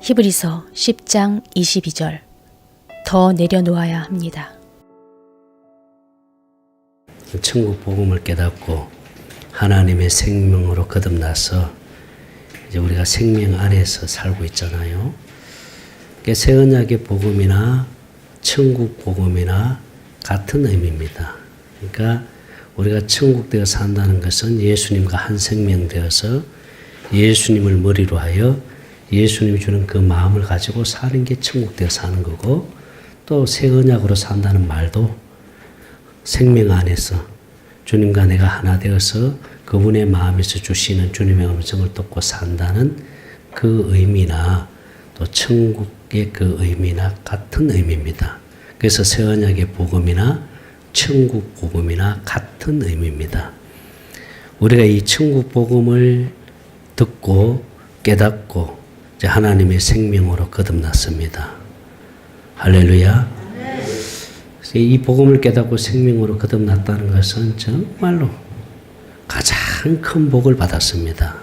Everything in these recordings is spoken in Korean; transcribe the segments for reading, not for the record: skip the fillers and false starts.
히브리서 10장 22절 더 내려놓아야 합니다. 천국 복음을 깨닫고 하나님의 생명으로 거듭나서 이제 우리가 생명 안에서 살고 있잖아요. 새 언약의 복음이나 천국 복음이나 같은 의미입니다. 그러니까 우리가 천국 되어 산다는 것은 예수님과 한 생명 되어서 예수님을 머리로 하여 예수님이 주는 그 마음을 가지고 사는 게 천국 되어 사는 거고, 또 새 언약으로 산다는 말도 생명 안에서 주님과 내가 하나 되어서 그분의 마음에서 주시는 주님의 음성을 듣고 산다는 그 의미나 또 천국의 그 의미나 같은 의미입니다. 그래서 새 언약의 복음이나 천국 복음이나 같은 의미입니다. 우리가 이 천국 복음을 듣고 깨닫고 이제 하나님의 생명으로 거듭났습니다. 할렐루야. 이 복음을 깨닫고 생명으로 거듭났다는 것은 정말로 가장 큰 복을 받았습니다.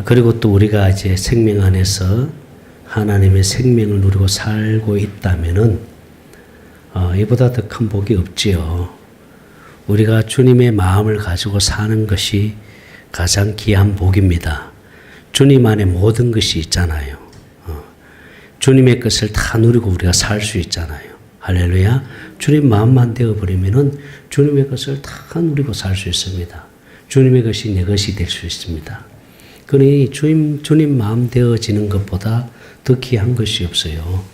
그리고 또 우리가 이제 생명 안에서 하나님의 생명을 누리고 살고 있다면은 이보다 더 큰 복이 없지요. 우리가 주님의 마음을 가지고 사는 것이 가장 귀한 복입니다. 주님 안에 모든 것이 있잖아요. 주님의 것을 다 누리고 우리가 살 수 있잖아요. 할렐루야. 주님 마음만 되어버리면은 주님의 것을 다 누리고 살 수 있습니다. 주님의 것이 내 것이 될 수 있습니다. 그러니 주님 마음 되어지는 것보다 더 귀한 것이 없어요.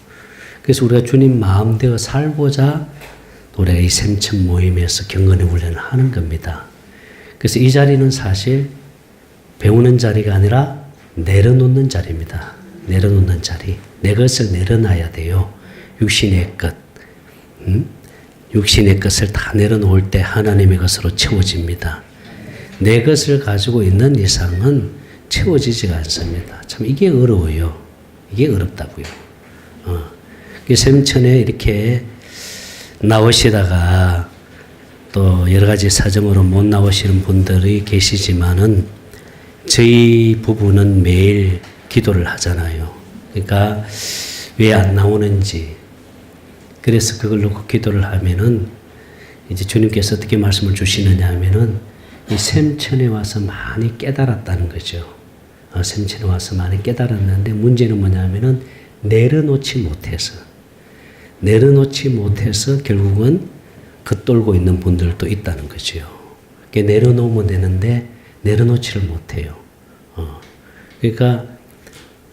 그래서 우리가 주님 마음 되어 살고자 우리가 이 샘천 모임에서 경건의 훈련을 하는 겁니다. 그래서 이 자리는 사실 배우는 자리가 아니라 내려놓는 자리입니다. 내려놓는 자리. 내 것을 내려놔야 돼요. 육신의 것. 육신의 것을 다 내려놓을 때 하나님의 것으로 채워집니다. 내 것을 가지고 있는 이상은 채워지지가 않습니다. 참 이게 어려워요. 이게 어렵다고요. 샘천에 이렇게 나오시다가 또 여러 가지 사정으로 못 나오시는 분들이 계시지만은 저희 부부는 매일 기도를 하잖아요. 그러니까 왜 안 나오는지, 그래서 그걸 놓고 기도를 하면은 이제 주님께서 어떻게 말씀을 주시느냐 하면은 이 샘천에 와서 많이 깨달았다는 거죠. 샘천에 와서 많이 깨달았는데 문제는 뭐냐 하면은 내려놓지 못해서 결국은 겉돌고 있는 분들도 있다는 거죠. 내려놓으면 되는데 내려놓지를 못해요. 그러니까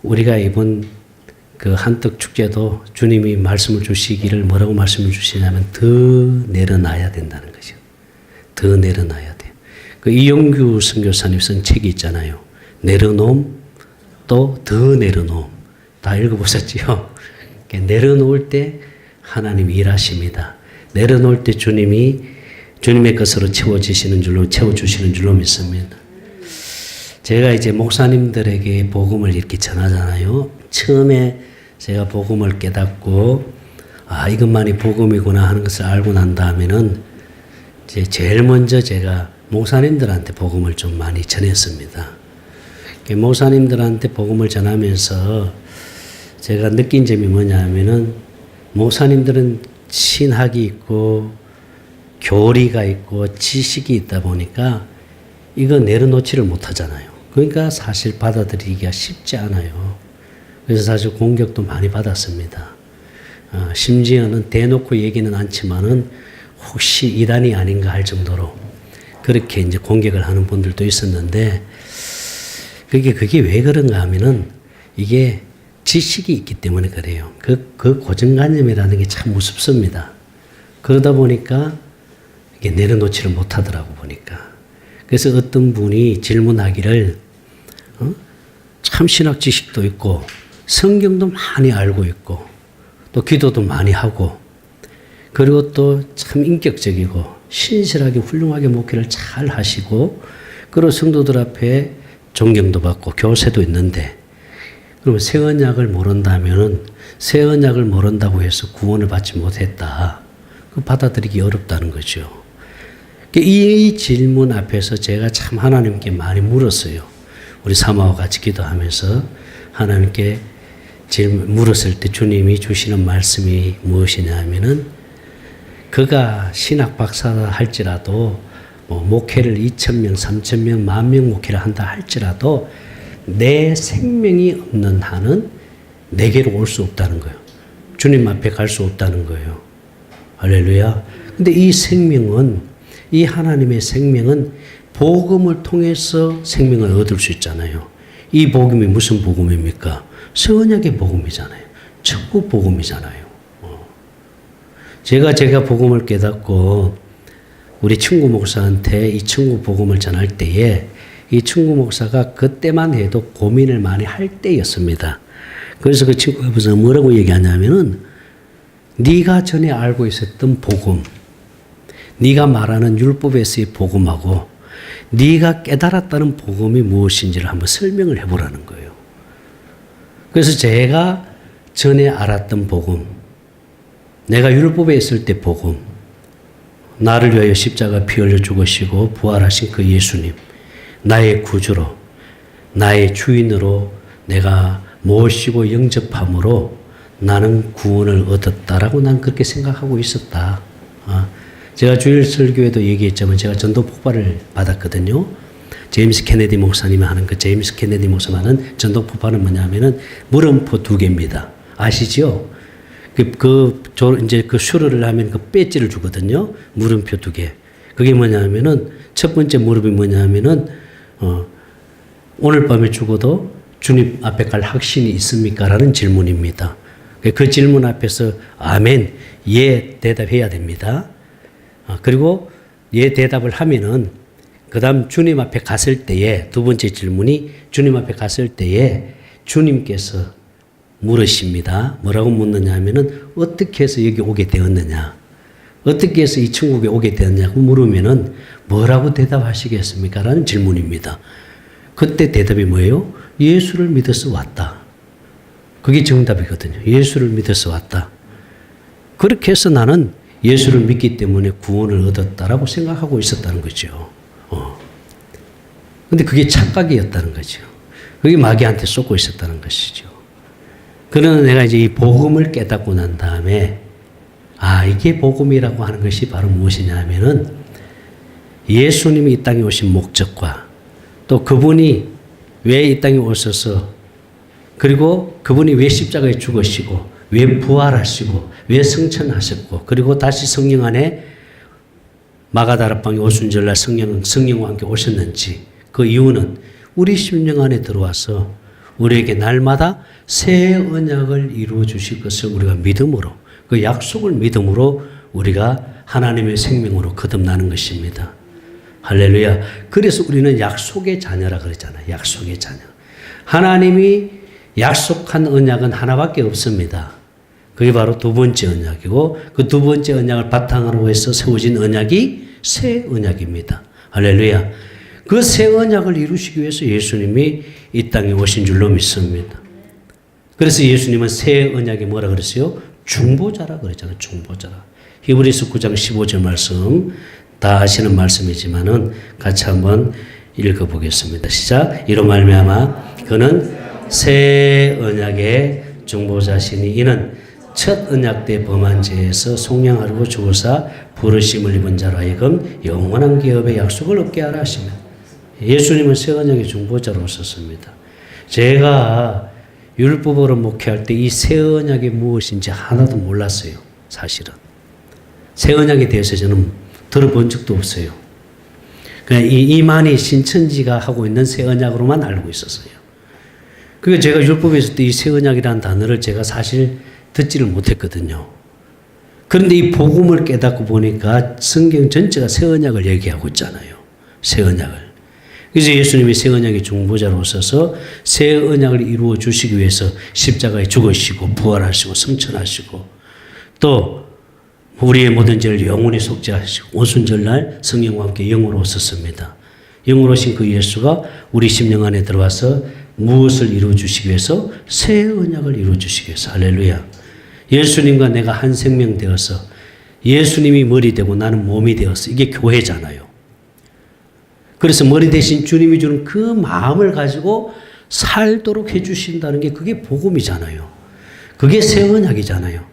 우리가 이번 그 한떡 축제도 주님이 말씀을 주시기를 뭐라고 말씀을 주시냐면 더 내려놔야 된다는 거죠. 더 내려놔야 돼요. 그 이용규 선교사님 쓴 책이 있잖아요. 내려놓음 또 더 내려놓음. 다 읽어보셨지요? 내려놓을 때 하나님이 일하십니다. 내려놓을 때 주님의 것으로 채워주시는 줄로 믿습니다. 제가 이제 목사님들에게 복음을 이렇게 전하잖아요. 처음에 제가 복음을 깨닫고 이것만이 복음이구나 하는 것을 알고 난 다음에는 이제 제일 먼저 제가 목사님들한테 복음을 좀 많이 전했습니다. 목사님들한테 복음을 전하면서 제가 느낀 점이 뭐냐 하면은 목사님들은 신학이 있고 교리가 있고 지식이 있다 보니까 이거 내려놓지를 못하잖아요. 그러니까 사실 받아들이기가 쉽지 않아요. 그래서 사실 공격도 많이 받았습니다. 심지어는 대놓고 얘기는 않지만은 혹시 이단이 아닌가 할 정도로 그렇게 이제 공격을 하는 분들도 있었는데 그게 왜 그런가 하면은 이게 지식이 있기 때문에 그래요. 그 고정관념이라는 게 참 무섭습니다. 그러다 보니까 이게 내려놓지를 못하더라고 보니까. 그래서 어떤 분이 질문하기를 참 신학 지식도 있고 성경도 많이 알고 있고 또 기도도 많이 하고 그리고 또 참 인격적이고 신실하게 훌륭하게 목회를 잘 하시고 그리고 성도들 앞에 존경도 받고 교세도 있는데 그러면 새 언약을 모른다면은 새 언약을 모른다고 해서 구원을 받지 못했다. 그 받아들이기 어렵다는 거죠. 이 질문 앞에서 제가 참 하나님께 많이 물었어요. 우리 사모와 같이 기도하면서 하나님께 물었을 때 주님이 주시는 말씀이 무엇이냐 하면은 그가 신학 박사다 할지라도 뭐 목회를 2,000명, 3,000명, 10,000명 목회를 한다 할지라도 내 생명이 없는 한은 내게로 올 수 없다는 거예요. 주님 앞에 갈 수 없다는 거예요. 할렐루야. 근데 이 생명은, 이 하나님의 생명은 복음을 통해서 생명을 얻을 수 있잖아요. 이 복음이 무슨 복음입니까? 새 언약의 복음이잖아요. 천국 복음이잖아요. 제가 복음을 깨닫고 우리 친구 목사한테 이 천국 복음을 전할 때에 이 친구 목사가 그때만 해도 고민을 많이 할 때였습니다. 그래서 그 친구가 뭐라고 얘기하냐면은 네가 전에 알고 있었던 복음, 네가 말하는 율법에서의 복음하고 네가 깨달았다는 복음이 무엇인지를 한번 설명을 해보라는 거예요. 그래서 제가 전에 알았던 복음, 내가 율법에 있을 때 복음, 나를 위하여 십자가 피 흘려 죽으시고 부활하신 그 예수님, 나의 구주로, 나의 주인으로 내가 모시고 영접함으로 나는 구원을 얻었다라고 난 그렇게 생각하고 있었다. 제가 주일 설교에도 얘기했지만 제가 전도 폭발을 받았거든요. 제임스 케네디 목사님이 하는 그 제임스 케네디 목사님 하는 전도 폭발은 뭐냐면은 물음표 2개입니다. 아시죠? 이제 그 수료를 하면 그 배지를 주거든요. 물음표 2개. 그게 뭐냐면은 첫 번째 무릎이 뭐냐면은 오늘 밤에 죽어도 주님 앞에 갈 확신이 있습니까? 라는 질문입니다. 그 질문 앞에서 아멘, 예 대답해야 됩니다. 그리고 예 대답을 하면은 그 다음 주님 앞에 갔을 때에 두 번째 질문이 주님 앞에 갔을 때에 주님께서 물으십니다. 뭐라고 묻느냐 하면은 어떻게 해서 여기 오게 되었느냐, 어떻게 해서 이 천국에 오게 되었냐고 물으면은 뭐라고 대답하시겠습니까? 라는 질문입니다. 그때 대답이 뭐예요? 예수를 믿어서 왔다. 그게 정답이거든요. 예수를 믿어서 왔다. 그렇게 해서 나는 예수를 믿기 때문에 구원을 얻었다라고 생각하고 있었다는 거죠. 근데 그게 착각이었다는 거죠. 그게 마귀한테 쏟고 있었다는 것이죠. 그러나 내가 이제 이 복음을 깨닫고 난 다음에 이게 복음이라고 하는 것이 바로 무엇이냐 하면은 예수님이 이 땅에 오신 목적과 또 그분이 왜 이 땅에 오셔서 그리고 그분이 왜 십자가에 죽으시고 왜 부활하시고 왜 승천하셨고 그리고 다시 성령 안에 마가다락방에 오순절날 성령과 함께 오셨는지 그 이유는 우리 심령 안에 들어와서 우리에게 날마다 새 언약을 이루어 주실 것을 우리가 믿음으로 그 약속을 믿음으로 우리가 하나님의 생명으로 거듭나는 것입니다. 할렐루야. 그래서 우리는 약속의 자녀라 그러잖아요. 약속의 자녀. 하나님이 약속한 언약은 하나밖에 없습니다. 그게 바로 두 번째 언약이고 그 두 번째 언약을 바탕으로 해서 세워진 언약이 새 언약입니다. 할렐루야. 그 새 언약을 이루시기 위해서 예수님이 이 땅에 오신 줄로 믿습니다. 그래서 예수님은 새 언약이 뭐라 그랬어요? 중보자라 그랬잖아요. 중보자라. 히브리서 9장 15절 말씀 다 아시는 말씀이지만은 같이 한번 읽어보겠습니다. 시작. 이로 말미암아 그는 새 언약의 중보자시니 이는 첫 언약 때 범한 죄에서 속량하려고 죽으사 부르심을 입은 자로 하여금 영원한 기업의 약속을 얻게 하라 하시면 예수님은 새 언약의 중보자로 오셨습니다. 제가 율법으로 목회할 때 이 새 언약이 무엇인지 하나도 몰랐어요. 사실은. 새 언약에 대해서 저는 들어본 적도 없어요. 그냥 이만희 신천지가 하고 있는 새 언약으로만 알고 있었어요. 그게 제가 율법에서 이 새 언약이라는 단어를 제가 사실 듣지를 못했거든요. 그런데 이 복음을 깨닫고 보니까 성경 전체가 새 언약을 얘기하고 있잖아요. 새 언약을. 그래서 예수님이 새 언약의 중보자로 오셔서 새 언약을 이루어 주시기 위해서 십자가에 죽으시고 부활하시고 승천하시고 또 우리의 모든 죄를 영원히 속죄하시고 오순절날 성령과 함께 영으로 오셨습니다. 영으로 오신 그 예수가 우리 심령 안에 들어와서 무엇을 이루어 주시기 위해서? 새 언약을 이루어 주시기 위해서. 할렐루야. 예수님과 내가 한 생명 되어서 예수님이 머리 되고 나는 몸이 되어서 이게 교회잖아요. 그래서 머리 대신 주님이 주는 그 마음을 가지고 살도록 해주신다는 게 그게 복음이잖아요. 그게 새 언약이잖아요.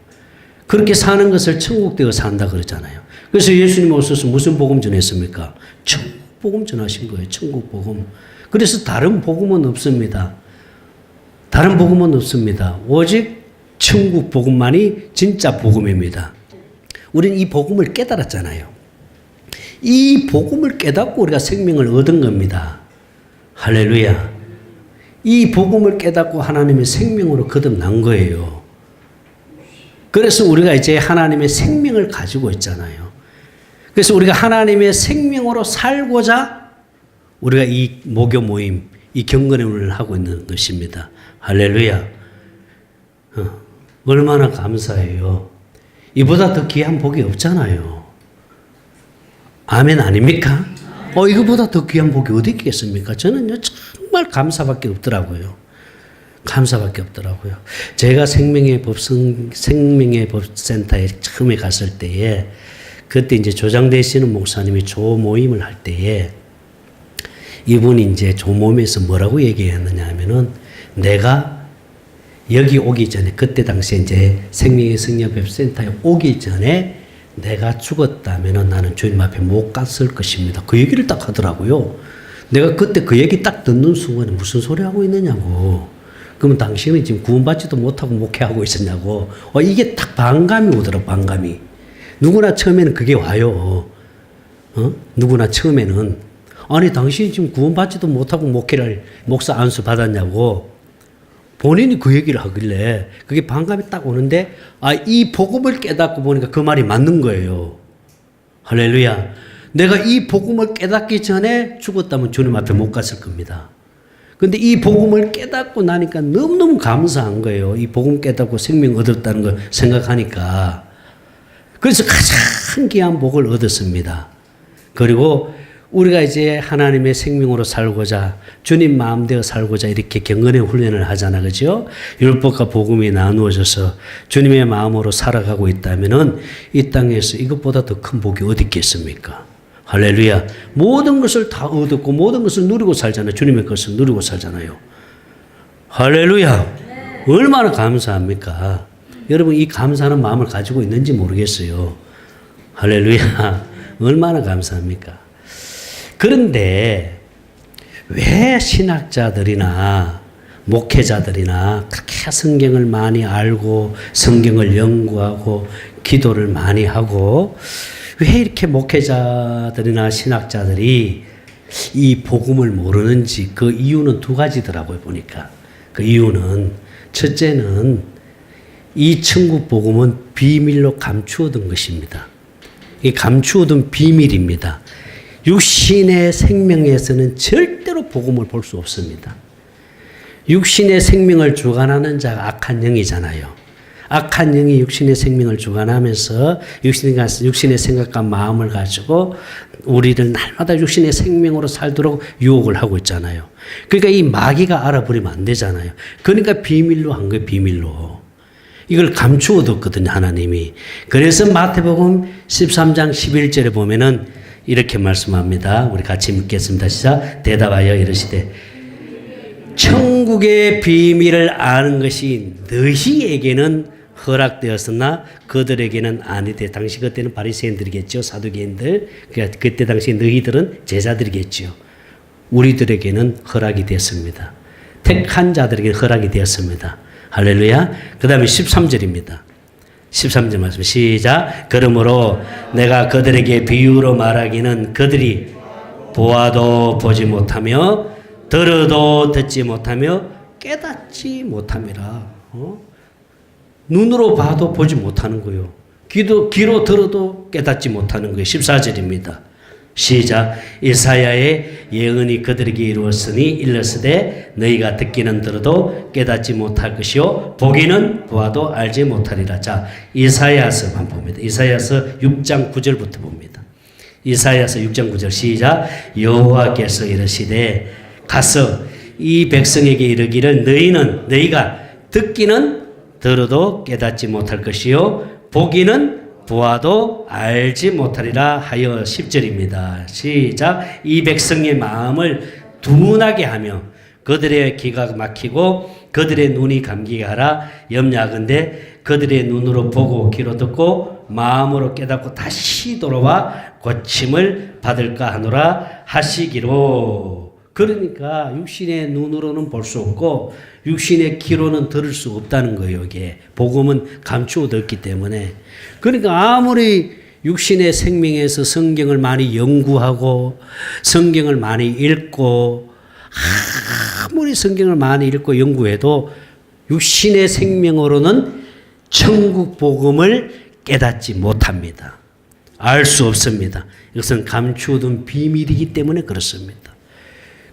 그렇게 사는 것을 천국되어 산다 그러잖아요. 그래서 예수님 오셔서 무슨 복음 전했습니까? 천국 복음 전하신 거예요. 천국 복음. 그래서 다른 복음은 없습니다. 다른 복음은 없습니다. 오직 천국 복음만이 진짜 복음입니다. 우리는 이 복음을 깨달았잖아요. 이 복음을 깨닫고 우리가 생명을 얻은 겁니다. 할렐루야. 이 복음을 깨닫고 하나님의 생명으로 거듭난 거예요. 그래서 우리가 이제 하나님의 생명을 가지고 있잖아요. 그래서 우리가 하나님의 생명으로 살고자 우리가 이 모교 모임, 이 경건회를 하고 있는 것입니다. 할렐루야. 얼마나 감사해요. 이보다 더 귀한 복이 없잖아요. 아멘 아닙니까? 이거보다 더 귀한 복이 어디 있겠습니까? 저는요, 정말 감사밖에 없더라고요. 감사밖에 없더라고요. 제가 생명의 법센터에 처음에 갔을 때에, 그때 이제 조장되시는 목사님이 조 모임을 할 때에, 이분이 이제 조 모임에서 뭐라고 얘기했느냐 하면은, 내가 여기 오기 전에, 그때 당시에 이제 생명의 성령법센터에 오기 전에 내가 죽었다면은 나는 주님 앞에 못 갔을 것입니다. 그 얘기를 딱 하더라고요. 내가 그때 그 얘기 딱 듣는 순간에 무슨 소리 하고 있느냐고. 그러면 당신은 지금 구원받지도 못하고 목회하고 있었냐고. 이게 딱 반감이 오더라고, 반감이. 누구나 처음에는 그게 와요. 누구나 처음에는. 아니, 당신이 지금 구원받지도 못하고 목회를, 목사 안수 받았냐고. 본인이 그 얘기를 하길래 그게 반감이 딱 오는데, 이 복음을 깨닫고 보니까 그 말이 맞는 거예요. 할렐루야. 내가 이 복음을 깨닫기 전에 죽었다면 주님 앞에 못 갔을 겁니다. 근데 이 복음을 깨닫고 나니까 너무너무 감사한 거예요. 이 복음 깨닫고 생명 얻었다는 걸 생각하니까. 그래서 가장 귀한 복을 얻었습니다. 그리고 우리가 이제 하나님의 생명으로 살고자, 주님 마음대로 살고자 이렇게 경건의 훈련을 하잖아, 그죠? 율법과 복음이 나누어져서 주님의 마음으로 살아가고 있다면은 이 땅에서 이것보다 더 큰 복이 어디 있겠습니까? 할렐루야. 모든 것을 다 얻었고 모든 것을 누리고 살잖아요. 주님의 것을 누리고 살잖아요. 할렐루야. 얼마나 감사합니까? 여러분, 이 감사하는 마음을 가지고 있는지 모르겠어요. 할렐루야. 얼마나 감사합니까? 그런데 왜 신학자들이나 목회자들이나 그렇게 성경을 많이 알고 성경을 연구하고 기도를 많이 하고 왜 이렇게 목회자들이나 신학자들이 이 복음을 모르는지, 그 이유는 두 가지더라고요, 보니까. 그 이유는, 첫째는 이 천국 복음은 비밀로 감추어둔 것입니다. 이 감추어둔 비밀입니다. 육신의 생명에서는 절대로 복음을 볼 수 없습니다. 육신의 생명을 주관하는 자가 악한 영이잖아요. 악한 영이 육신의 생명을 주관하면서 육신의 생각과 마음을 가지고 우리를 날마다 육신의 생명으로 살도록 유혹을 하고 있잖아요. 그러니까 이 마귀가 알아버리면 안 되잖아요. 그러니까 비밀로 한 거예요, 비밀로. 이걸 감추어뒀거든요, 하나님이. 그래서 마태복음 13장 11절에 보면은 이렇게 말씀합니다. 우리 같이 읽겠습니다. 시작. 대답하여 이르시되 천국의 비밀을 아는 것이 너희에게는 허락되었으나 그들에게는 아니되. 당시 그때는 바리새인들이겠죠. 사두개인들. 그때 당시 너희들은 제자들이겠죠. 우리들에게는 허락이 됐습니다. 택한 자들에게 허락이 되었습니다. 할렐루야. 그 다음에 13절입니다. 13절 말씀 시작. 그러므로 내가 그들에게 비유로 말하기는 그들이 보아도 보지 못하며 들어도 듣지 못하며 깨닫지 못함이라. 눈으로 봐도 보지 못하는 거예요. 귀로 들어도 깨닫지 못하는 거예요. 14절입니다. 시작. 이사야의 예언이 그들에게 이루었으니 일렀으되 너희가 듣기는 들어도 깨닫지 못할 것이요 보기는 보아도 알지 못하리라. 자, 이사야서만 봅니다. 이사야서 6장 9절부터 봅니다. 이사야서 6장 9절 시작. 여호와께서 이르시되 가서 이 백성에게 이르기를 너희가 듣기는 들어도 깨닫지 못할 것이요 보기는 보아도 알지 못하리라 하여 10절입니다. 시작. 이 백성의 마음을 둔하게 하며 그들의 귀가 막히고 그들의 눈이 감기게 하라. 염려하건대 그들의 눈으로 보고 귀로 듣고 마음으로 깨닫고 다시 돌아와 고침을 받을까 하노라 하시기로. 그러니까 육신의 눈으로는 볼 수 없고 육신의 귀로는 들을 수 없다는 거예요. 이게 복음은 감추어뒀기 때문에. 그러니까 아무리 육신의 생명에서 성경을 많이 연구하고 성경을 많이 읽고 아무리 성경을 많이 읽고 연구해도 육신의 생명으로는 천국 복음을 깨닫지 못합니다. 알 수 없습니다. 이것은 감추어둔 비밀이기 때문에 그렇습니다.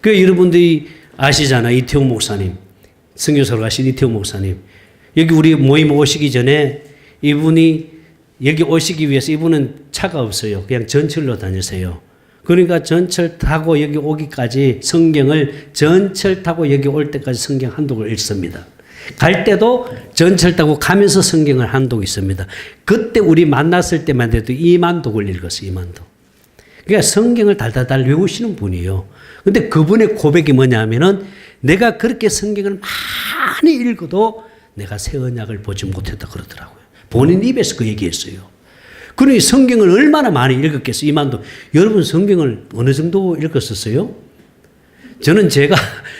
그 여러분들이 아시잖아요. 이태용 목사님, 선교사로 가신 이태용 목사님. 여기 우리 모임 오시기 전에 이분이 여기 오시기 위해서 이분은 차가 없어요. 그냥 전철로 다니세요. 그러니까 전철 타고 여기 오기까지 성경을 전철 타고 여기 올 때까지 성경 한 독을 읽습니다. 갈 때도 전철 타고 가면서 성경을 한 독 있습니다. 그때 우리 만났을 때만 해도 2만 독을 읽었어요. 2만 독. 그러니까 성경을 달달달 외우시는 분이에요. 근데 그분의 고백이 뭐냐면은 내가 그렇게 성경을 많이 읽어도 내가 새 언약을 보지 못했다 그러더라고요. 본인 입에서 그 얘기했어요. 그러니 성경을 얼마나 많이 읽었겠어요. 2만 독. 여러분 성경을 어느 정도 읽었었어요? 저는 제가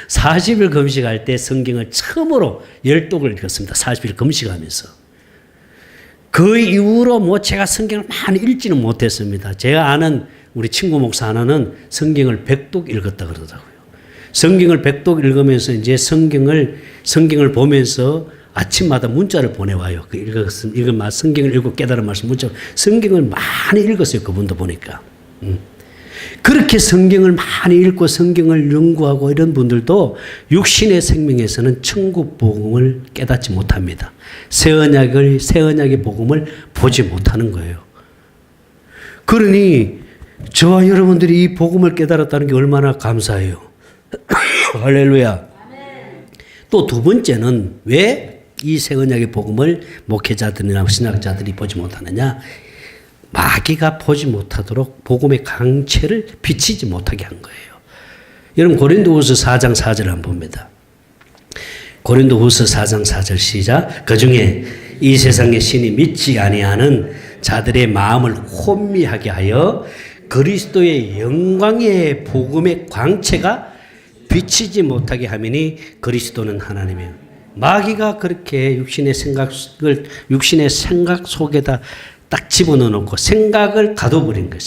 40일 금식할 때 성경을 처음으로 10독을 읽었습니다. 40일 금식하면서. 그 이후로 뭐 제가 성경을 많이 읽지는 못했습니다. 제가 아는 우리 친구 목사 하나는 성경을 100독 읽었다 그러더라고요. 성경을 100독 읽으면서 이제 성경을 보면서 아침마다 문자를 보내와요. 그 읽은 말, 성경을 읽고 깨달은 말씀 문자. 성경을 많이 읽었어요. 그분도 보니까. 그렇게 성경을 많이 읽고 성경을 연구하고 이런 분들도 육신의 생명에서는 천국 복음을 깨닫지 못합니다. 새 언약의 복음을 보지 못하는 거예요. 그러니 저와 여러분들이 이 복음을 깨달았다는 게 얼마나 감사해요. 할렐루야. 또 두 번째는 왜 이 새 언약의 복음을 목회자들이나 신학자들이 보지 못하느냐? 마귀가 보지 못하도록 복음의 강체를 비치지 못하게 한 거예요. 여러분 고린도후서 4장 4절을 한번 봅니다. 고린도후서 4장 4절 시작. 그중에 이 세상의 신이 믿지 아니하는 자들의 마음을 혼미하게 하여 그리스도의 영광의 복음의 광채가 비치지 못하게 하미니 그리스도는 하나님이에요. 마귀가 그렇게 육신의 생각 속에다 딱 집어넣어 놓고 생각을 가둬버린 거예요.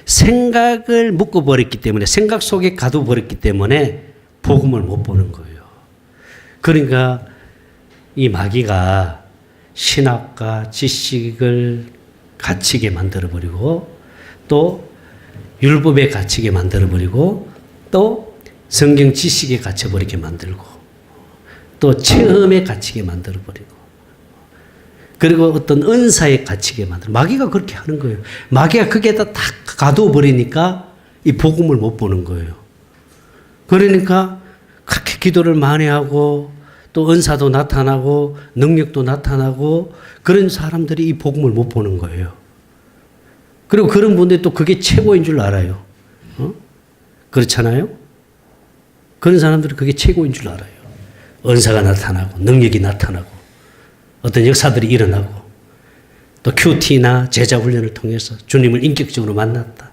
생각을 묶어버렸기 때문에 생각 속에 가둬버렸기 때문에 복음을 못 보는 거예요. 그러니까 이 마귀가 신학과 지식을 갇히게 만들어버리고 또 율법에 갇히게 만들어버리고 또 성경 지식에 갇혀버리게 만들고 또 체험에 갇히게 만들어버리고 그리고 어떤 은사에 갇히게 만들고 마귀가 그렇게 하는 거예요. 마귀가 거기에다 딱 가둬버리니까 이 복음을 못 보는 거예요. 그러니까 그렇게 기도를 많이 하고 또 은사도 나타나고 능력도 나타나고 그런 사람들이 이 복음을 못 보는 거예요. 그리고 그런 분들이 또 그게 최고인 줄 알아요. 그렇잖아요? 그런 사람들은 그게 최고인 줄 알아요. 은사가 나타나고 능력이 나타나고 어떤 역사들이 일어나고 또 큐티나 제자 훈련을 통해서 주님을 인격적으로 만났다.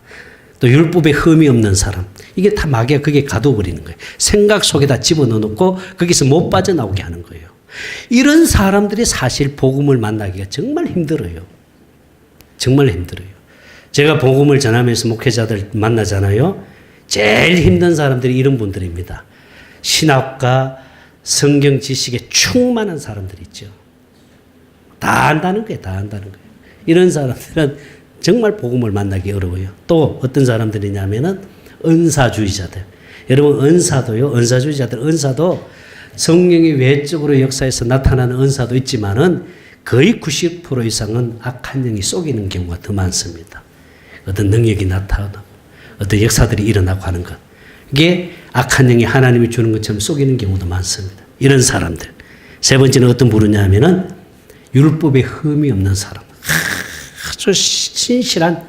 또 율법에 흠이 없는 사람. 이게 다 마귀가 그게 가둬버리는 거예요. 생각 속에다 집어넣어놓고 거기서 못 빠져나오게 하는 거예요. 이런 사람들이 사실 복음을 만나기가 정말 힘들어요. 정말 힘들어요. 제가 복음을 전하면서 목회자들 만나잖아요. 제일 힘든 사람들이 이런 분들입니다. 신학과 성경 지식에 충만한 사람들 있죠. 다 안다는 거예요. 다 안다는 거예요. 이런 사람들은 정말 복음을 만나기 어려워요. 또 어떤 사람들이냐면은 은사주의자들. 여러분 은사도요. 은사도 성령이 외적으로 역사에서 나타나는 은사도 있지만은 거의 90% 이상은 악한 영이 속이는 경우가 더 많습니다. 어떤 능력이 나타나고 어떤 역사들이 일어나고 하는 것. 이게 악한 영이 하나님이 주는 것처럼 속이는 경우도 많습니다. 이런 사람들. 세 번째는 어떤 부르냐면은 율법에 흠이 없는 사람. 아주 신실한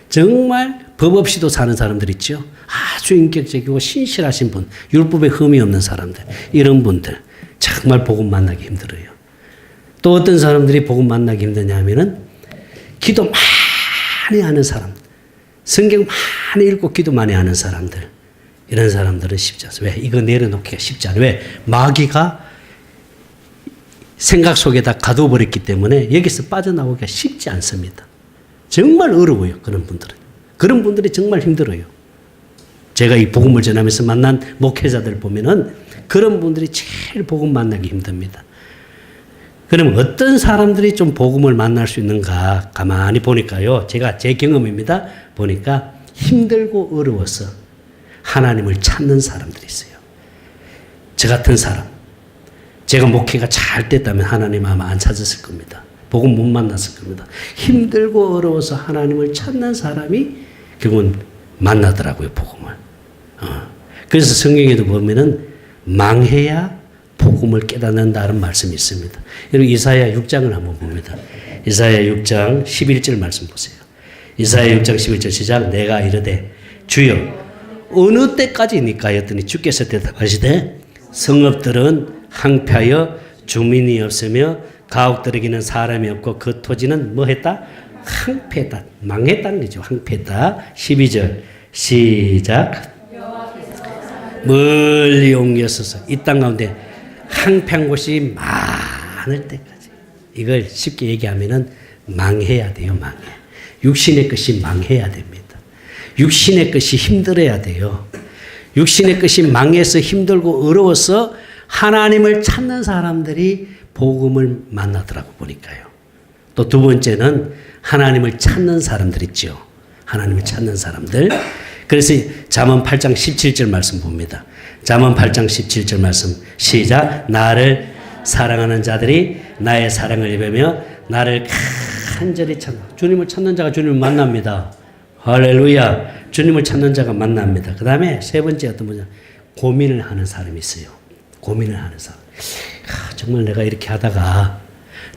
정말 법 없이도 사는 사람들 있죠. 아주 인격적이고 신실하신 분, 율법에 흠이 없는 사람들, 이런 분들 정말 복음 만나기 힘들어요. 또 어떤 사람들이 복음 만나기 힘드냐 하면은 기도 많이 하는 사람, 성경 많이 읽고 기도 많이 하는 사람들, 이런 사람들은 쉽지 않습니다. 왜? 이거 내려놓기가 쉽지 않아요. 왜? 마귀가 생각 속에다 가둬버렸기 때문에 여기서 빠져나오기가 쉽지 않습니다. 정말 어려워요. 그런 분들은. 그런 분들이 정말 힘들어요. 제가 이 복음을 전하면서 만난 목회자들 보면은 그런 분들이 제일 복음 만나기 힘듭니다. 그럼 어떤 사람들이 좀 복음을 만날 수 있는가 가만히 보니까요. 제가 제 경험입니다. 보니까 힘들고 어려워서 하나님을 찾는 사람들이 있어요. 저 같은 사람. 제가 목회가 잘 됐다면 하나님 아마 안 찾았을 겁니다. 복음 못 만났을 겁니다. 힘들고 어려워서 하나님을 찾는 사람이 결국은 만나더라고요. 복음을. 그래서 성경에도 보면은 망해야 복음을 깨닫는다는 말씀이 있습니다. 여러분 이사야 6장을 한번 봅니다. 이사야 6장 11절 말씀 보세요. 이사야 6장 11절 시작. 내가 이르되 주여 어느 때까지니까 했더니 주께서 대답하시되 성읍들은 항폐하여 주민이 없으며 가옥들에게는 사람이 없고 그 토지는 뭐 했다? 항폐했다. 망했다는 거죠. 항폐했다. 12절 시작. 멀리 옮겨서서 이 땅 가운데 항폐한 곳이 많을 때까지. 이걸 쉽게 얘기하면은 망해야 돼요. 망해. 육신의 것이 망해야 됩니다. 육신의 것이 힘들어야 돼요. 육신의 것이 망해서 힘들고 어려워서 하나님을 찾는 사람들이 복음을 만나더라고 보니까요. 또 두 번째는 하나님을 찾는 사람들 있죠. 하나님을 찾는 사람들. 그래서 잠언 8장 17절 말씀 봅니다. 잠언 8장 17절 말씀 시작. 나를 사랑하는 자들이 나의 사랑을 입으며 나를 간절히 찾는 주님을 찾는 자가 주님을 만납니다. 할렐루야. 주님을 찾는 자가 만납니다. 그 다음에 세 번째 어떤 뭐냐 고민을 하는 사람이 있어요. 고민을 하는 사람. 정말 내가 이렇게 하다가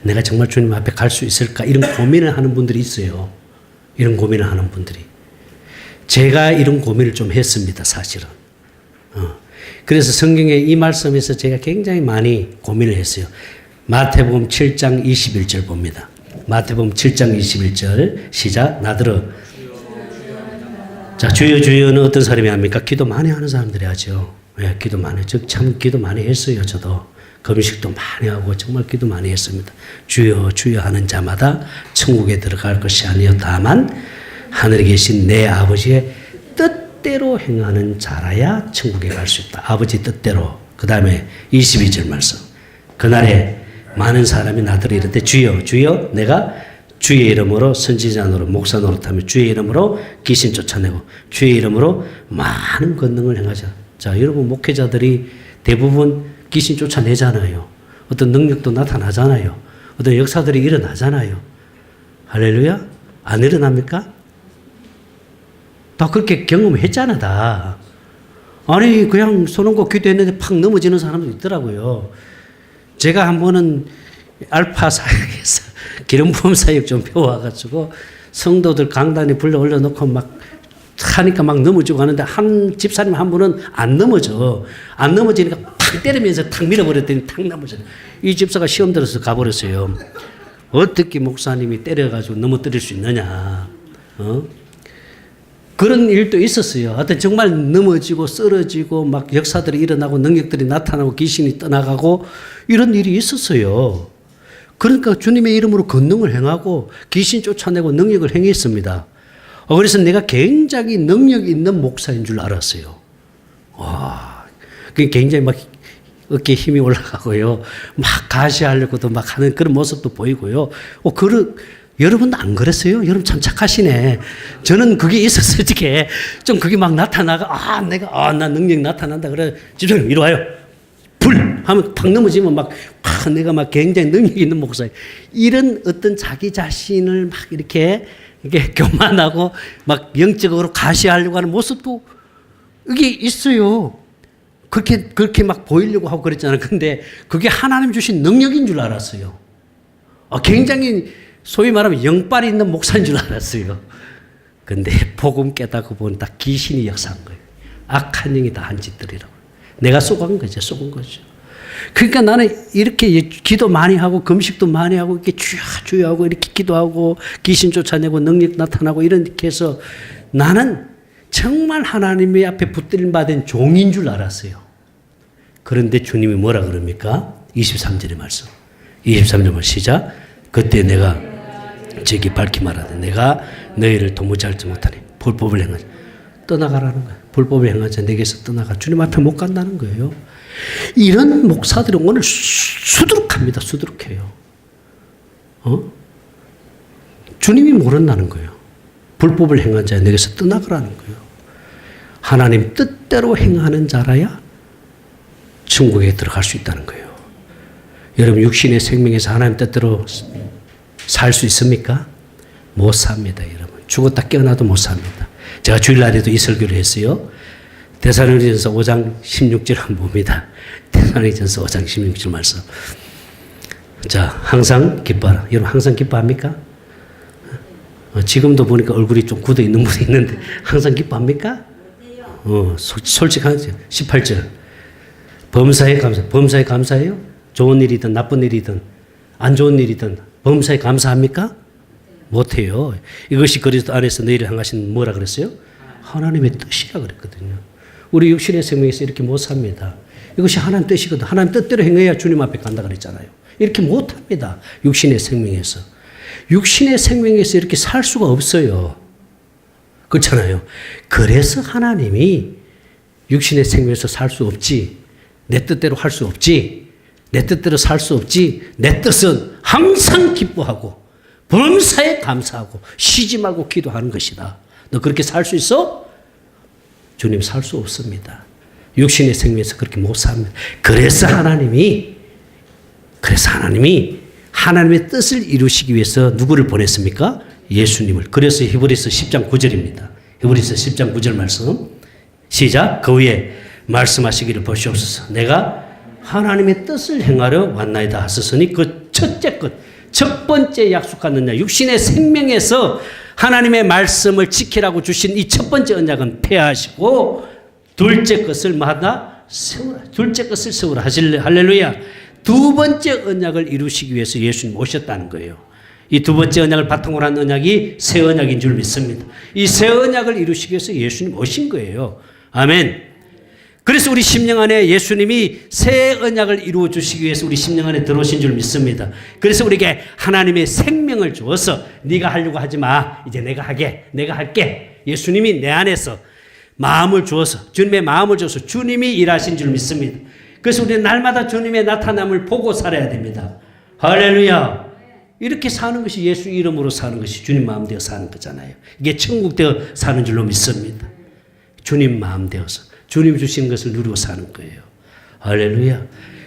내가 정말 주님 앞에 갈 수 있을까 이런 고민을 하는 분들이 있어요. 이런 고민을 하는 분들이. 제가 이런 고민을 좀 했습니다. 사실은. 그래서 성경의 이 말씀에서 제가 굉장히 많이 고민을 했어요. 마태복음 7장 21절 봅니다. 마태복음 7장 21절 시작. 나더러 자 주여 주여는 어떤 사람이 합니까? 기도 많이 하는 사람들이 하죠. 예, 기도 많이. 참 기도 많이 했어요. 저도 금식도 많이 하고 정말 기도 많이 했습니다. 주여 주여 하는 자마다 천국에 들어갈 것이 아니요 다만 하늘에 계신 내 아버지의 뜻대로 행하는 자라야 천국에 갈 수 있다. 아버지 뜻대로. 그 다음에 22절 말씀. 그날에 많은 사람이 나더러 이르되 주여 주여 내가 주의 이름으로 선지자 노릇 목사 노릇하며 주의 이름으로 귀신 쫓아내고 주의 이름으로 많은 권능을 행하자. 자 여러분 목회자들이 대부분 귀신 쫓아내잖아요. 어떤 능력도 나타나잖아요. 어떤 역사들이 일어나잖아요. 할렐루야? 안 일어납니까? 다 그렇게 경험했잖아 다. 아니 그냥 손 얹고 기도했는데 팍 넘어지는 사람도 있더라고요. 제가 한 번은 알파 사역에서 기름 부음 사역 좀 배워와가지고 성도들 강단에 불러 올려놓고 막 하니까 막 넘어지고 하는데 한 집사님 한 분은 안 넘어져. 안 넘어지니까 팍 때리면서 탁 밀어버렸더니 탁 넘어져. 이 집사가 시험 들어서 가버렸어요. 어떻게 목사님이 때려가지고 넘어뜨릴 수 있느냐. 그런 일도 있었어요. 하여튼 정말 넘어지고 쓰러지고 막 역사들이 일어나고 능력들이 나타나고 귀신이 떠나가고 이런 일이 있었어요. 그러니까 주님의 이름으로 권능을 행하고 귀신 쫓아내고 능력을 행했습니다. 그래서 내가 굉장히 능력 있는 목사인 줄 알았어요. 와, 굉장히 막 어깨에 힘이 올라가고요. 막 가시하려고도 막 하는 그런 모습도 보이고요. 여러분도 안 그랬어요? 여러분 참 착하시네. 저는 그게 있었어요. 어떻게 좀 그게 막 나타나가 나 능력 나타난다 그래. 집사님 이리 와요. 불 하면 팍 넘어지면 막 내가 막 굉장히 능력 있는 목사예요. 이런 어떤 자기 자신을 막 이렇게 교만하고 막 영적으로 가시하려고 하는 모습도 이게 있어요. 그렇게 막 보이려고 하고 그랬잖아요. 근데 그게 하나님 주신 능력인 줄 알았어요. 굉장히 소위 말하면 영빨이 있는 목사인 줄 알았어요. 근데 복음 깨닫고 보니 다 귀신이 역사한 거예요. 악한 영이 다 한 짓들이라고. 내가 속은 거죠. 속은 거죠. 그러니까 나는 이렇게 기도 많이 하고 금식도 많이 하고 이렇게 주여하고 이렇게 기도하고 귀신 쫓아내고 능력 나타나고 이렇게 해서 나는 정말 하나님의 앞에 붙들림 받은 종인 줄 알았어요. 그런데 주님이 뭐라 그럽니까? 23절의 말씀. 23절 말씀 시작. 그때 내가 저기 밝히 말하되 내가 너희를 도무지 알지 못하니 불법을 행하지. 떠나가라는 거예요. 불법을 행하지 내게서 떠나가. 주님 앞에 못 간다는 거예요. 이런 목사들은 오늘 수두룩합니다. 수두룩해요. 주님이 모른다는 거예요. 불법을 행한 자 내게서 떠나가라는 거예요. 하나님 뜻대로 행하는 자라야 천국에 들어갈 수 있다는 거예요. 여러분 육신의 생명에서 하나님 뜻대로 살 수 있습니까? 못 삽니다. 여러분 죽었다 깨어나도 못 삽니다. 제가 주일날에도 이 설교를 했어요. 데살로니가전서 5장 16절 한번 봅니다. 데살로니가전서 5장 16절 말씀. 자, 항상 기뻐하라. 여러분 항상 기뻐합니까? 지금도 보니까 얼굴이 좀 굳어 있는 분이 있는데 항상 기뻐합니까? 솔직하죠. 18절. 범사에 감사. 범사에 감사해요? 좋은 일이든 나쁜 일이든 안 좋은 일이든 범사에 감사합니까? 못해요. 이것이 그리스도 안에서 너희를 향하신 뭐라 그랬어요? 하나님의 뜻이라 그랬거든요. 우리 육신의 생명에서 이렇게 못 삽니다. 이것이 하나님 뜻이거든. 하나님 뜻대로 행해야 주님 앞에 간다 그랬잖아요. 이렇게 못 합니다. 육신의 생명에서. 육신의 생명에서 이렇게 살 수가 없어요. 그렇잖아요. 그래서 하나님이 육신의 생명에서 살 수 없지. 내 뜻대로 할 수 없지. 내 뜻대로 살 수 없지. 내 뜻은 항상 기뻐하고 범사에 감사하고 쉬지 말고 기도하는 것이다. 너 그렇게 살 수 있어? 주님 살 수 없습니다. 육신의 생명에서 그렇게 못 삽니다. 그래서 하나님이 하나님의 뜻을 이루시기 위해서 누구를 보냈습니까? 예수님을. 그래서 히브리서 10장 9절입니다. 히브리서 10장 9절 말씀. 시작. 그 위에 말씀하시기를 보시옵소서. 내가 하나님의 뜻을 행하려 왔나이다 하셨으니 그 첫째 것, 첫 번째 약속하는 육신의 생명에서 하나님의 말씀을 지키라고 주신 이 첫 번째 언약은 폐하시고 둘째 것을 마다 세우라. 둘째 것을 세우라. 할렐루야. 두 번째 언약을 이루시기 위해서 예수님 오셨다는 거예요. 이 두 번째 언약을 바탕으로 한 언약이 새 언약인 줄 믿습니다. 이 새 언약을 이루시기 위해서 예수님 오신 거예요. 아멘. 그래서 우리 심령 안에 예수님이 새 언약을 이루어 주시기 위해서 우리 심령 안에 들어오신 줄 믿습니다. 그래서 우리에게 하나님의 생명을 주어서 네가 하려고 하지 마. 이제 내가 할게. 예수님이 내 안에서 마음을 주어서 주님의 마음을 주어서 주님이 일하신 줄 믿습니다. 그래서 우리는 날마다 주님의 나타남을 보고 살아야 됩니다. 할렐루야. 이렇게 사는 것이 예수 이름으로 사는 것이 주님 마음 되어 사는 거잖아요. 이게 천국 되어 사는 줄로 믿습니다. 주님 마음 되어서 주님 주신 것을 누리고 사는 거예요. 할렐루야.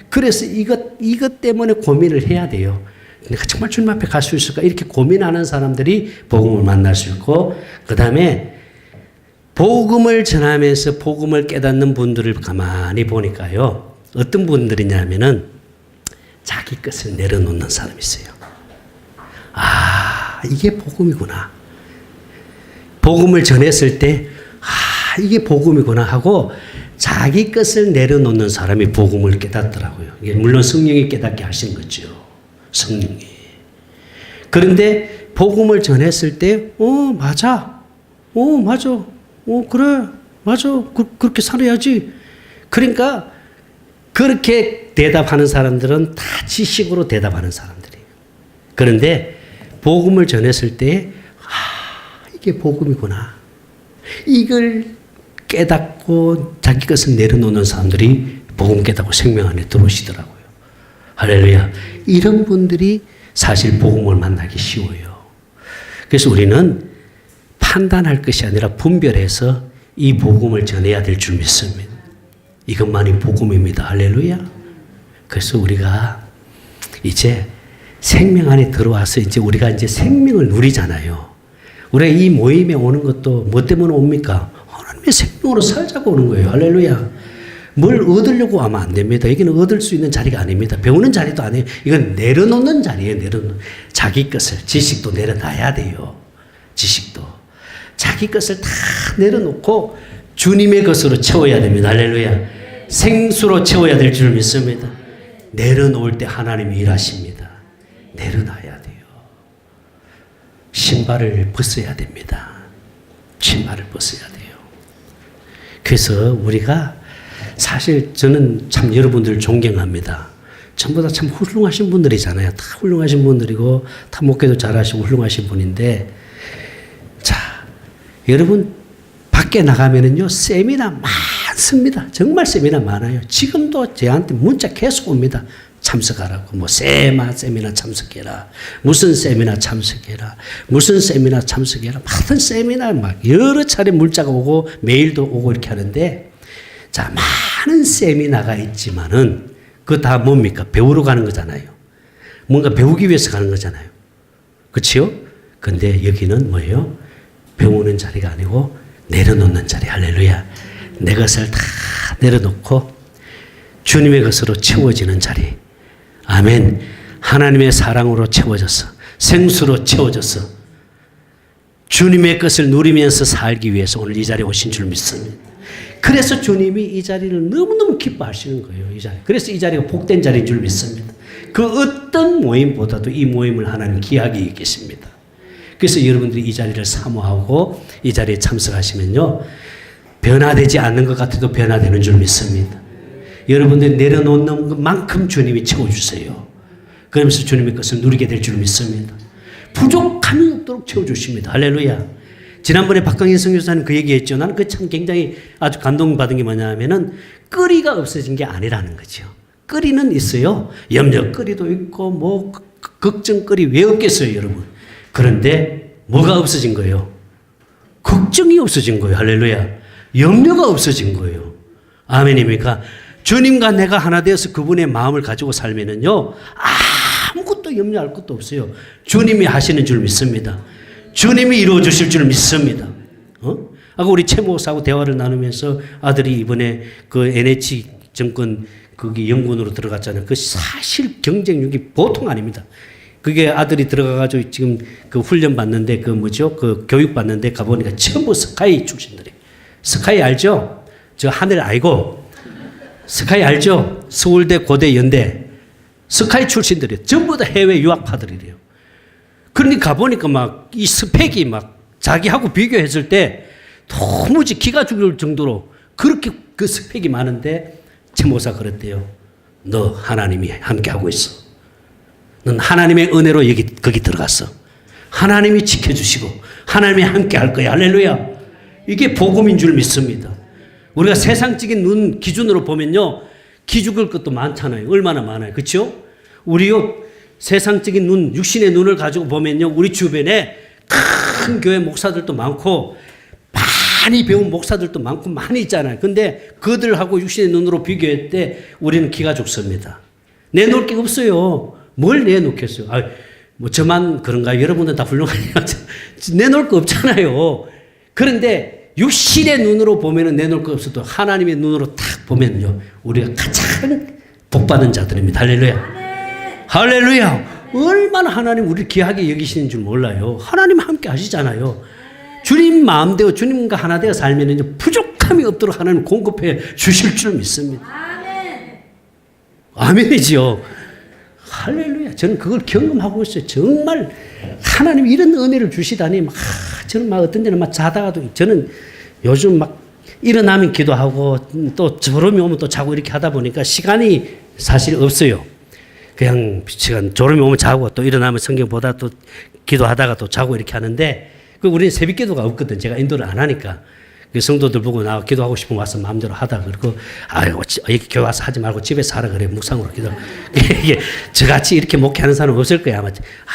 그래서 이것 때문에 고민을 해야 돼요. 내가 정말 주님 앞에 갈 수 있을까? 이렇게 고민하는 사람들이 복음을 만날 수 있고, 그 다음에 복음을 전하면서 복음을 깨닫는 분들을 가만히 보니까요. 어떤 분들이냐면은 자기 것을 내려놓는 사람이 있어요. 아, 이게 복음이구나. 복음을 전했을 때 이게 복음이구나 하고 자기 것을 내려놓는 사람이 복음을 깨닫더라고요. 이게 물론 성령이 깨닫게 하신 거죠. 성령이. 그런데 복음을 전했을 때 맞아. 그래. 맞아. 그렇게 살아야지. 그러니까 그렇게 대답하는 사람들은 다 지식으로 대답하는 사람들이에요. 그런데 복음을 전했을 때 이게 복음이구나. 이걸 깨닫고 자기 것을 내려놓는 사람들이 복음 깨닫고 생명 안에 들어오시더라고요. 할렐루야. 이런 분들이 사실 복음을 만나기 쉬워요. 그래서 우리는 판단할 것이 아니라 분별해서 이 복음을 전해야 될 줄 믿습니다. 이것만이 복음입니다. 할렐루야. 그래서 우리가 이제 생명 안에 들어와서 이제 우리가 이제 생명을 누리잖아요. 우리가 이 모임에 오는 것도 뭐 때문에 옵니까? 하나님의 생명으로 살자고 오는 거예요. 할렐루야. 뭘 얻으려고 하면 안 됩니다. 여기는 얻을 수 있는 자리가 아닙니다. 배우는 자리도 아니에요. 이건 내려놓는 자리예요. 자기 것을. 지식도 내려놔야 돼요. 지식도. 자기 것을 다 내려놓고 주님의 것으로 채워야 됩니다. 할렐루야. 생수로 채워야 될 줄 믿습니다. 내려놓을 때 하나님이 일하십니다. 내려놔야 돼요. 신발을 벗어야 됩니다. 신발을 벗어야 돼요. 그래서 우리가 사실 저는 참 여러분들 존경합니다. 전부 다 참 훌륭하신 분들이잖아요. 다 훌륭하신 분들이고 다 목회도 잘하시고 훌륭하신 분인데, 자, 여러분 밖에 나가면은요 세미나 많습니다. 정말 세미나 많아요. 지금도 저한테 문자 계속 옵니다. 참석하라고. 뭐 세미나 참석해라. 무슨 세미나 참석해라. 무슨 세미나 참석해라. 많은 세미나 막 여러 차례 문자가 오고 메일도 오고 이렇게 하는데, 자, 많은 세미나가 있지만은 그거 다 뭡니까? 배우러 가는 거잖아요. 뭔가 배우기 위해서 가는 거잖아요. 그렇죠? 근데 여기는 뭐예요? 배우는 자리가 아니고 내려놓는 자리. 할렐루야. 내 것을 다 내려놓고 주님의 것으로 채워지는 자리. 아멘. 하나님의 사랑으로 채워져서, 생수로 채워져서 주님의 것을 누리면서 살기 위해서 오늘 이 자리에 오신 줄 믿습니다. 그래서 주님이 이 자리를 너무너무 기뻐하시는 거예요. 이 자리. 그래서 이 자리가 복된 자리인 줄 믿습니다. 그 어떤 모임보다도 이 모임을 하나님 귀하게 여기십니다. 그래서 여러분들이 이 자리를 사모하고 이 자리에 참석하시면요, 변화되지 않는 것 같아도 변화되는 줄 믿습니다. 여러분들이 내려놓는 것만큼 주님이 채워주세요. 그러면서 주님의 것을 누리게 될 줄 믿습니다. 부족함이 없도록 채워주십니다. 할렐루야. 지난번에 박강희 선교사님 그 얘기했죠. 나는 그 참 굉장히 아주 감동받은 게 뭐냐면은 끓이가 없어진 게 아니라는 거죠. 끓이는 있어요. 염려 끓이도 있고 뭐 걱정 끓이 왜 없겠어요, 여러분. 그런데 뭐가 없어진 거예요? 걱정이 없어진 거예요. 할렐루야. 염려가 없어진 거예요. 아멘입니까? 주님과 내가 하나 되어서 그분의 마음을 가지고 살면은요, 아무것도 염려할 것도 없어요. 주님이 하시는 줄 믿습니다. 주님이 이루어 주실 줄 믿습니다. 아까 우리 최 목사하고 대화를 나누면서 아들이 이번에 그 NH 정권 거기 연구원으로 들어갔잖아요. 그 사실 경쟁력이 보통 아닙니다. 그게 아들이 들어가가지고 지금 그 훈련 받는데 그 뭐죠? 그 교육 받는데 가보니까 전부 스카이 출신들이. 스카이 알죠? 저 하늘 알고. 스카이 알죠? 서울대, 고대, 연대. 스카이 출신들이 전부 다 해외 유학파들이래요. 그러니까 가보니까 막 이 스펙이 막 자기하고 비교했을 때 도무지 기가 죽을 정도로 그렇게 그 스펙이 많은데 최 목사 그랬대요. 너 하나님이 함께하고 있어. 넌 하나님의 은혜로 거기 들어갔어. 하나님이 지켜주시고 하나님이 함께할 거야. 할렐루야. 이게 복음인 줄 믿습니다. 우리가 세상적인 눈 기준으로 보면요, 기죽을 것도 많잖아요. 얼마나 많아요. 그렇죠? 우리요 세상적인 눈, 육신의 눈을 가지고 보면요, 우리 주변에 큰 교회 목사들도 많고 많이 배운 목사들도 많고 많이 있잖아요. 근데 그들하고 육신의 눈으로 비교할 때 우리는 기가 죽습니다. 내놓을 게 없어요. 뭘 내놓겠어요? 뭐 저만 그런가요? 여러분들 다 훌륭하니까 내놓을 거 없잖아요. 그런데 육신의 눈으로 보면은 내놓을 거 없어도 하나님의 눈으로 딱 보면요, 우리가 가장 복받은 자들입니다. 할렐루야. 할렐루야. 얼마나 하나님 우리를 귀하게 여기시는 줄 몰라요. 하나님 함께 하시잖아요. 주님 마음대로 주님과 하나 되어 살면 부족함이 없도록 하나님 공급해 주실 줄 믿습니다. 아멘이지요. 할렐루야. 저는 그걸 경험하고 있어요. 정말 하나님이 이런 은혜를 주시다니 저는 막 어떤 데는 막 자다가도 저는 요즘 막 일어나면 기도하고 또 졸음이 오면 또 자고 이렇게 하다 보니까 시간이 사실 없어요. 그냥 시간 졸음이 오면 자고 또 일어나면 성경 보다 또 기도하다가 또 자고 이렇게 하는데, 우리는 새벽 기도가 없거든. 제가 인도를 안 하니까. 성도들 보고 나 기도하고 싶으면 와서 마음대로 하다. 그리고 아이고 여기 교회 와서 하지 말고 집에서 하라 그래. 묵상으로 기도. 이게 저같이 이렇게 목회하는 사람 없을 거야. 아마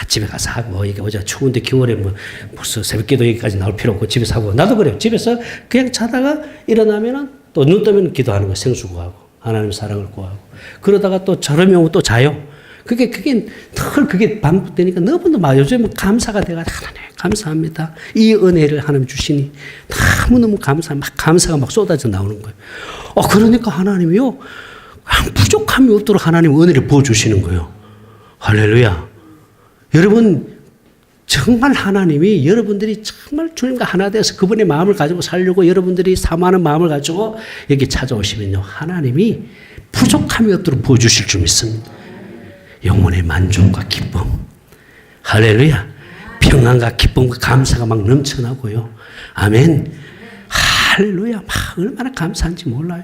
집에 가서 하고 이게 어제 추운데 겨울에 뭐 벌써 새벽 기도 여기까지 나올 필요 없고 집에서 하고. 나도 그래요. 집에서 그냥 자다가 일어나면은 또 눈 뜨면 기도하는 거 생수 구하고 하나님 사랑을 구하고 그러다가 또 저녁이 오면 또 자요. 그게 늘 그게 반복되니까 너무너무 막 요즘 감사가 돼가 하나님 감사합니다. 이 은혜를 하나님 주시니 너무너무 감사가 막 쏟아져 나오는 거예요. 그러니까 하나님이요, 부족함이 없도록 하나님 은혜를 부어주시는 거예요. 할렐루야. 여러분, 정말 하나님이 여러분들이 정말 주님과 하나 되어서 그분의 마음을 가지고 살려고 여러분들이 사모하는 마음을 가지고 여기 찾아오시면요. 하나님이 부족함이 없도록 보여주실 줄 믿습니다. 영혼의 만족과 기쁨. 할렐루야. 평안과 기쁨과 감사가 막 넘쳐나고요. 아멘. 할렐루야. 막 얼마나 감사한지 몰라요.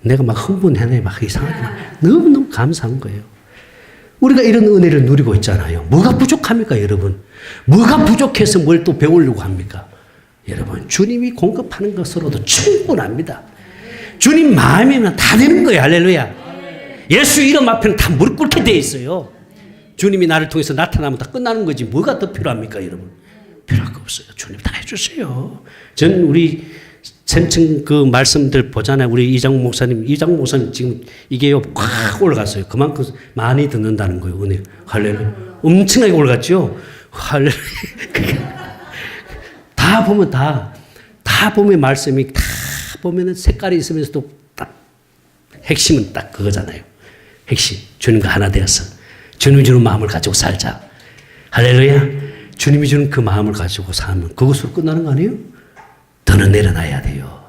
내가 막 흥분해내. 막 이상하게 막 너무너무 감사한 거예요. 우리가 이런 은혜를 누리고 있잖아요. 뭐가 부족합니까, 여러분? 뭐가 부족해서 뭘 또 배우려고 합니까? 여러분, 주님이 공급하는 것으로도 충분합니다. 주님 마음이면 다 되는 거예요. 할렐루야. 예수 이름 앞에는 다 무릎 꿇게 돼 있어요. 주님이 나를 통해서 나타나면 다 끝나는 거지. 뭐가 더 필요합니까, 여러분? 필요할 거 없어요. 주님 다 해주세요. 전 우리 샘층 그 말씀들 보잖아요. 우리 이장국 목사님 지금 이게 확 올라갔어요. 그만큼 많이 듣는다는 거예요. 은혜. 할렐루야. 엄청나게 올라갔죠? 할렐루야. 다 보면 다 보면 말씀이 다 보면은 색깔이 있으면서도 딱 핵심은 딱 그거잖아요. 핵심. 주님과 하나 되어서 주님이 주는 마음을 가지고 살자. 할렐루야. 주님이 주는 그 마음을 가지고 사는 그것으로 끝나는 거 아니에요? 더는 내려놔야 돼요.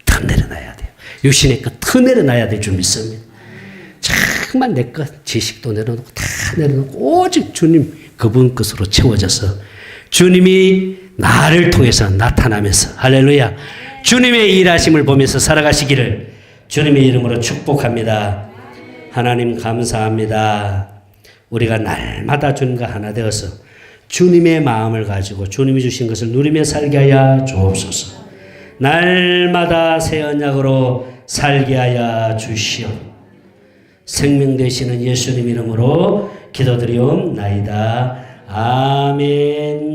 더 내려놔야 돼요. 육신의 것 더 내려놔야 될 줄 믿습니다. 정말 내 것 지식도 내려놓고 다 내려놓고 오직 주님 그분 것으로 채워져서 주님이 나를 통해서 나타나면서 할렐루야. 주님의 일하심을 보면서 살아가시기를 주님의 이름으로 축복합니다. 하나님 감사합니다. 우리가 날마다 주님과 하나 되어서 주님의 마음을 가지고 주님이 주신 것을 누리며 살게 하여 주옵소서. 날마다 새 언약으로 살게 하여 주시오. 생명 되시는 예수님 이름으로 기도드리옵나이다. 아멘.